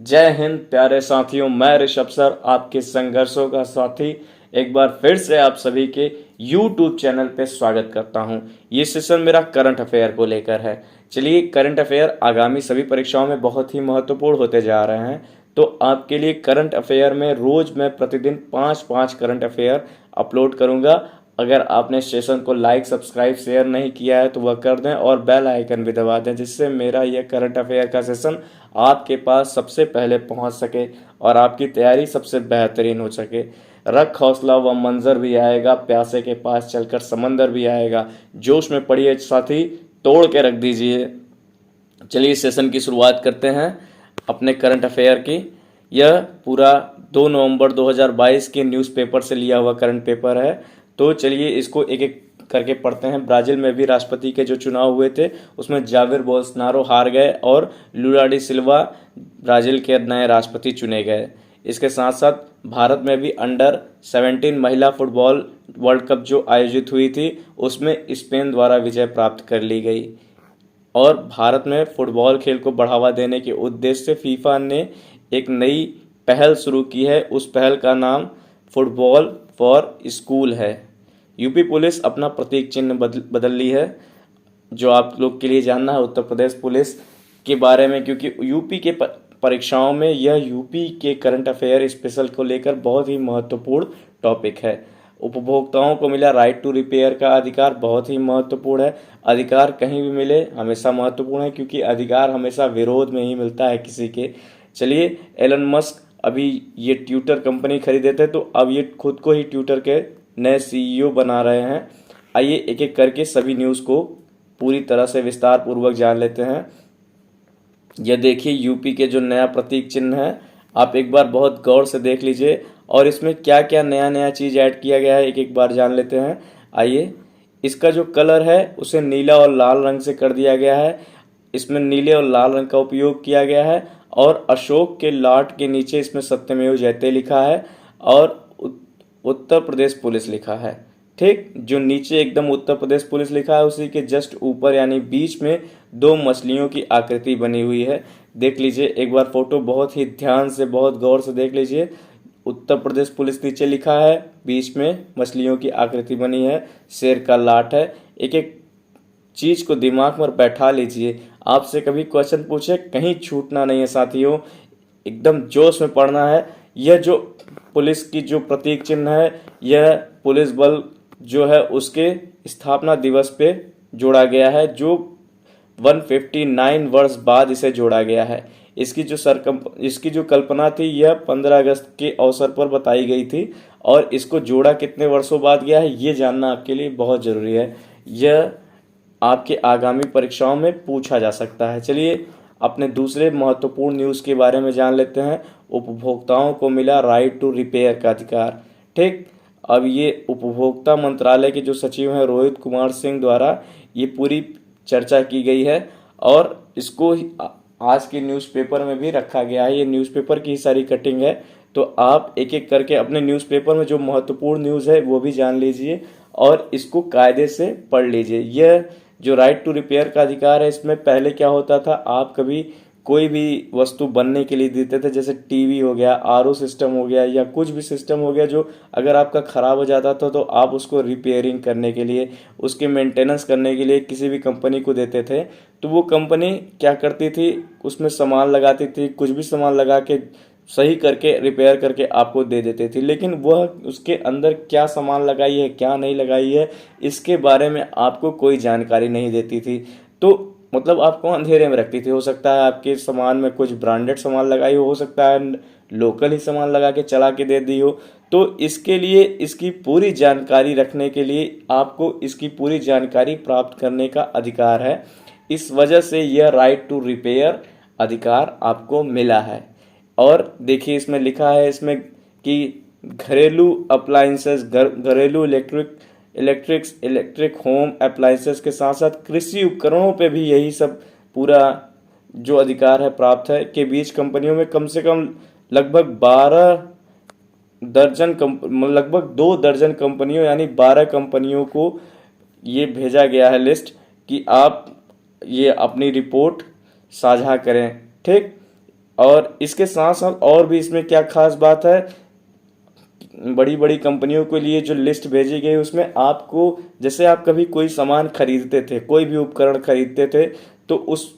जय हिंद प्यारे साथियों, मैं ऋषभ सर आपके संघर्षों का साथी एक बार फिर से आप सभी के YouTube चैनल पे स्वागत करता हूं। ये सेशन मेरा करंट अफेयर को लेकर है। चलिए, करंट अफेयर आगामी सभी परीक्षाओं में बहुत ही महत्वपूर्ण होते जा रहे हैं, तो आपके लिए करंट अफेयर में रोज मैं प्रतिदिन 5-5 करंट अफेयर अपलोड करूंगा। अगर आपने सेशन को लाइक, सब्सक्राइब, शेयर नहीं किया है तो वह कर दें और बेल आइकन भी दबा दें, जिससे मेरा यह करंट अफेयर का सेशन आपके पास सबसे पहले पहुंच सके और आपकी तैयारी सबसे बेहतरीन हो सके। रख हौसला, व मंजर भी आएगा, प्यासे के पास चलकर समंदर भी आएगा। जोश में पड़िए साथी, तोड़ के रख दीजिए। चलिए सेशन की शुरुआत करते हैं अपने करंट अफेयर की। यह पूरा 2 नवंबर 2022 के न्यूज़पेपर से लिया हुआ करंट पेपर है। तो चलिए इसको एक एक करके पढ़ते हैं। ब्राज़ील में भी राष्ट्रपति के जो चुनाव हुए थे उसमें जाविर बोल्सोनारो हार गए और लुला डी सिल्वा ब्राज़ील के नए राष्ट्रपति चुने गए। इसके साथ साथ भारत में भी अंडर 17 महिला फुटबॉल वर्ल्ड कप जो आयोजित हुई थी उसमें स्पेन द्वारा विजय प्राप्त कर ली गई। और भारत में फुटबॉल खेल को बढ़ावा देने के उद्देश्य से फीफा ने एक नई पहल शुरू की है। उस पहल का नाम फुटबॉल फॉर स्कूल है। यूपी पुलिस अपना प्रतीक चिन्ह बदल ली है, जो आप लोग के लिए जानना है उत्तर प्रदेश पुलिस के बारे में, क्योंकि यूपी के परीक्षाओं में यह यूपी के करंट अफेयर स्पेशल को लेकर बहुत ही महत्वपूर्ण टॉपिक है। उपभोक्ताओं को मिला राइट टू रिपेयर का अधिकार, बहुत ही महत्वपूर्ण है। अधिकार कहीं भी मिले हमेशा महत्वपूर्ण है, क्योंकि अधिकार हमेशा विरोध में ही मिलता है किसी के। चलिए, एलन मस्क अभी ये ट्विटर कंपनी खरीदे थे, तो अब ये खुद को ही ट्विटर के नए सीईओ बना रहे हैं। आइए एक एक करके सभी न्यूज़ को पूरी तरह से विस्तार पूर्वक जान लेते हैं। यह देखिए यूपी के जो नया प्रतीक चिन्ह है, आप एक बार बहुत गौर से देख लीजिए और इसमें क्या क्या नया नया चीज़ ऐड किया गया है एक एक बार जान लेते हैं। आइए, इसका जो कलर है उसे नीला और लाल रंग से कर दिया गया है। इसमें नीले और लाल रंग का उपयोग किया गया है और अशोक के लाट के नीचे इसमें सत्यमेव जयते लिखा है और उत्तर प्रदेश पुलिस लिखा है। ठीक, जो नीचे एकदम उत्तर प्रदेश पुलिस लिखा है उसी के जस्ट ऊपर यानी बीच में 2 मछलियों की आकृति बनी हुई है। देख लीजिए एक बार फोटो, बहुत ही ध्यान से बहुत गौर से देख लीजिए। उत्तर प्रदेश पुलिस नीचे लिखा है, बीच में मछलियों की आकृति बनी है, शेर का लाट है। एक एक चीज को दिमाग में बैठा लीजिए। आपसे कभी क्वेश्चन पूछे, कहीं छूटना नहीं है साथियों, एकदम जोश में पढ़ना है। यह जो पुलिस की जो प्रतीक चिन्ह है, यह पुलिस बल जो है उसके स्थापना दिवस पे जोड़ा गया है, जो 159 वर्ष बाद इसे जोड़ा गया है। इसकी जो कल्पना थी यह 15 अगस्त के अवसर पर बताई गई थी और इसको जोड़ा कितने वर्षों बाद गया है ये जानना आपके लिए बहुत जरूरी है। यह आपके आगामी परीक्षाओं में पूछा जा सकता है। चलिए अपने दूसरे महत्वपूर्ण न्यूज़ के बारे में जान लेते हैं। उपभोक्ताओं को मिला राइट टू रिपेयर का अधिकार। ठीक, अब ये उपभोक्ता मंत्रालय के जो सचिव हैं रोहित कुमार सिंह द्वारा ये पूरी चर्चा की गई है और इसको आज के न्यूज़पेपर में भी रखा गया है। ये न्यूज़पेपर की सारी कटिंग है, तो आप एक एक करके अपने न्यूज़पेपर में जो महत्वपूर्ण न्यूज़ है वो भी जान लीजिए और इसको कायदे से पढ़ लीजिए। यह जो राइट टू रिपेयर का अधिकार है, इसमें पहले क्या होता था, आप कभी कोई भी वस्तु बनने के लिए देते थे, जैसे टीवी हो गया, आरओ सिस्टम हो गया या कुछ भी सिस्टम हो गया, जो अगर आपका ख़राब हो जाता था तो आप उसको रिपेयरिंग करने के लिए, उसके मेंटेनेंस करने के लिए किसी भी कंपनी को देते थे। तो वो कंपनी क्या करती थी, उसमें सामान लगाती थी, कुछ भी सामान लगा के सही करके रिपेयर करके आपको दे देते थे, लेकिन वह उसके अंदर क्या सामान लगाई है क्या नहीं लगाई है इसके बारे में आपको कोई जानकारी नहीं देती थी। तो मतलब आपको अंधेरे में रखती थी। हो सकता है आपके सामान में कुछ ब्रांडेड सामान लगाई हो सकता है लोकल ही सामान लगा के चला के दे दी हो। तो इसके लिए इसकी पूरी जानकारी रखने के लिए आपको इसकी पूरी जानकारी प्राप्त करने का अधिकार है। इस वजह से यह राइट टू रिपेयर अधिकार आपको मिला है। और देखिए इसमें लिखा है इसमें कि घरेलू अप्लायंसेस, घरेलू इलेक्ट्रिक होम अप्लायंसेस के साथ साथ कृषि उपकरणों पे भी यही सब पूरा जो अधिकार है प्राप्त है। के बीच कंपनियों में कम से कम लगभग 2 दर्जन कंपनियों यानी 12 कंपनियों को ये भेजा गया है लिस्ट कि आप ये अपनी रिपोर्ट साझा करें। ठीक, और इसके साथ साथ और भी इसमें क्या खास बात है, बड़ी बड़ी कंपनियों के लिए जो लिस्ट भेजी गई उसमें आपको, जैसे आप कभी कोई सामान खरीदते थे, कोई भी उपकरण खरीदते थे, तो उस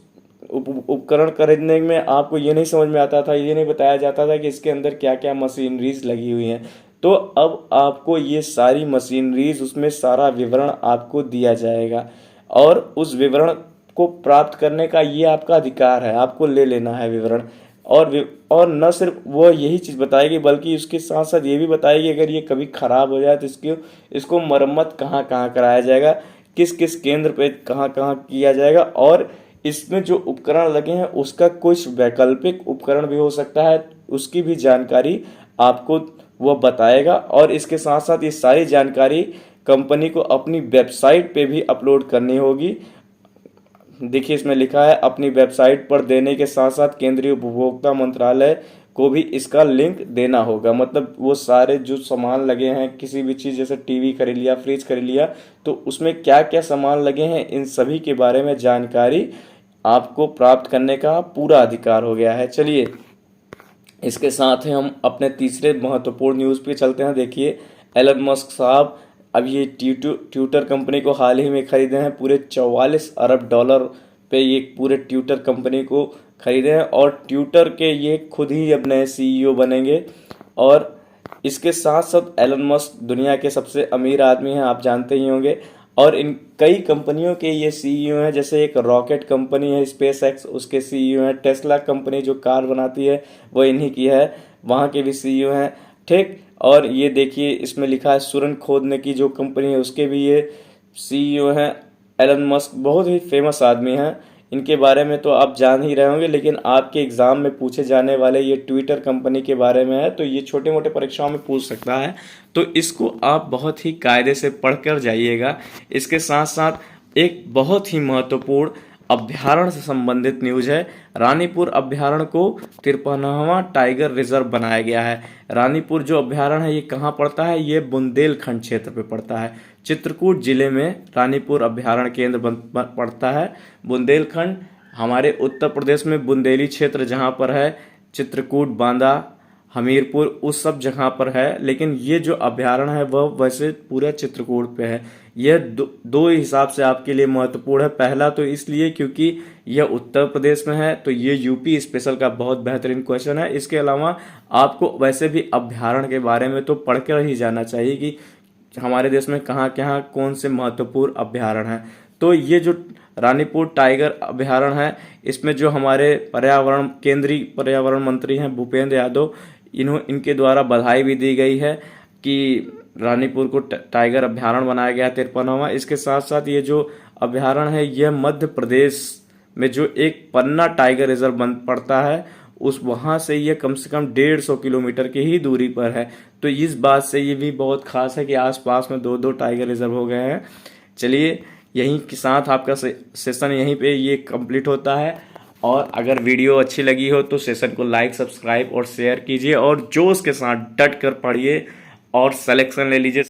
उपकरण खरीदने में आपको ये नहीं समझ में आता था, ये नहीं बताया जाता था कि इसके अंदर क्या क्या मशीनरीज लगी हुई हैं। तो अब आपको ये सारी मशीनरीज, उसमें सारा विवरण आपको दिया जाएगा और उस विवरण को प्राप्त करने का ये आपका अधिकार है, आपको ले लेना है विवरण। और न सिर्फ वो यही चीज़ बताएगी बल्कि उसके साथ साथ ये भी बताएगी अगर ये कभी ख़राब हो जाए तो इसको मरम्मत कहाँ कहाँ कराया जाएगा, किस किस केंद्र पे कहाँ कहाँ किया जाएगा, और इसमें जो उपकरण लगे हैं उसका कुछ वैकल्पिक उपकरण भी हो सकता है, उसकी भी जानकारी आपको वो बताएगा। और इसके साथ साथ ये सारी जानकारी कंपनी को अपनी वेबसाइट पे भी अपलोड करनी होगी। देखिए इसमें लिखा है अपनी वेबसाइट पर देने के साथ साथ केंद्रीय उपभोक्ता मंत्रालय को भी इसका लिंक देना होगा। मतलब वो सारे जो सामान लगे हैं, किसी भी चीज़ जैसे टीवी खरीद लिया, फ्रिज खरीद लिया, तो उसमें क्या क्या सामान लगे हैं इन सभी के बारे में जानकारी आपको प्राप्त करने का पूरा अधिकार हो गया है। चलिए इसके साथ ही हम अपने तीसरे महत्वपूर्ण न्यूज़ पे चलते हैं। देखिए एलन मस्क साहब अब ये ट्विटर कंपनी को हाल ही में खरीदे हैं, पूरे 44 अरब डॉलर पे ये पूरे ट्विटर कंपनी को खरीदे हैं और ट्विटर के ये खुद ही अब नए सीईओ बनेंगे। और इसके साथ साथ एलन मस्क दुनिया के सबसे अमीर आदमी हैं, आप जानते ही होंगे, और इन कई कंपनियों के ये सीईओ हैं, जैसे एक रॉकेट कंपनी है स्पेस एक्स, उसके सीईओ हैं, टेस्ला कंपनी जो कार बनाती है वो इन्हीं की है, वहाँ के भी सीईओ हैं, ठीक। और ये देखिए इसमें लिखा है सुरंग खोदने की जो कंपनी है उसके भी ये सीईओ हैं। एलन मस्क बहुत ही फेमस आदमी हैं, इनके बारे में तो आप जान ही रहे होंगे, लेकिन आपके एग्ज़ाम में पूछे जाने वाले ये ट्विटर कंपनी के बारे में है, तो ये छोटे मोटे परीक्षाओं में पूछ सकता है, तो इसको आप बहुत ही कायदे से पढ़ कर जाइएगा। इसके साथ साथ एक बहुत ही महत्वपूर्ण अभ्यारण्य से संबंधित न्यूज है। रानीपुर अभ्यारण्य को 53वां टाइगर रिजर्व बनाया गया है। रानीपुर जो अभ्यारण्य है ये कहाँ पड़ता है, ये बुंदेलखंड क्षेत्र पे पड़ता है। चित्रकूट जिले में रानीपुर अभ्यारण्य केंद्र पड़ता है। बुंदेलखंड हमारे उत्तर प्रदेश में बुंदेली क्षेत्र जहाँ पर है, चित्रकूट, बांदा, हमीरपुर उस सब जगह पर है, लेकिन ये जो अभ्यारण्य है वह वैसे पूरा चित्रकूट पे है। यह दो हिसाब से आपके लिए महत्वपूर्ण है। पहला तो इसलिए क्योंकि यह उत्तर प्रदेश में है, तो ये यूपी स्पेशल का बहुत बेहतरीन क्वेश्चन है। इसके अलावा आपको वैसे भी अभ्यारण्य के बारे में तो पढ़कर ही जाना चाहिए कि हमारे देश में कहाँ कहाँ कौन से महत्वपूर्ण अभ्यारण्य हैं। तो ये जो रानीपुर टाइगर अभ्यारण्य है, इसमें जो हमारे केंद्रीय पर्यावरण मंत्री हैं भूपेंद्र यादव, इनके द्वारा बधाई भी दी गई है कि रानीपुर को टाइगर अभ्यारण्य बनाया गया 53वां। इसके साथ साथ ये जो अभ्यारण्य है यह मध्य प्रदेश में जो एक पन्ना टाइगर रिजर्व पड़ता है उस वहाँ से ये कम से कम 150 किलोमीटर की ही दूरी पर है। तो इस बात से ये भी बहुत खास है कि आसपास में दो टाइगर रिजर्व हो गए हैं। चलिए यहीं के साथ आपका सेशन यहीं पे ये कंप्लीट होता है, और अगर वीडियो अच्छी लगी हो तो सेशन को लाइक, सब्सक्राइब और शेयर कीजिए और जोश के साथ डट कर पढ़िए और सिलेक्शन ले लीजिए।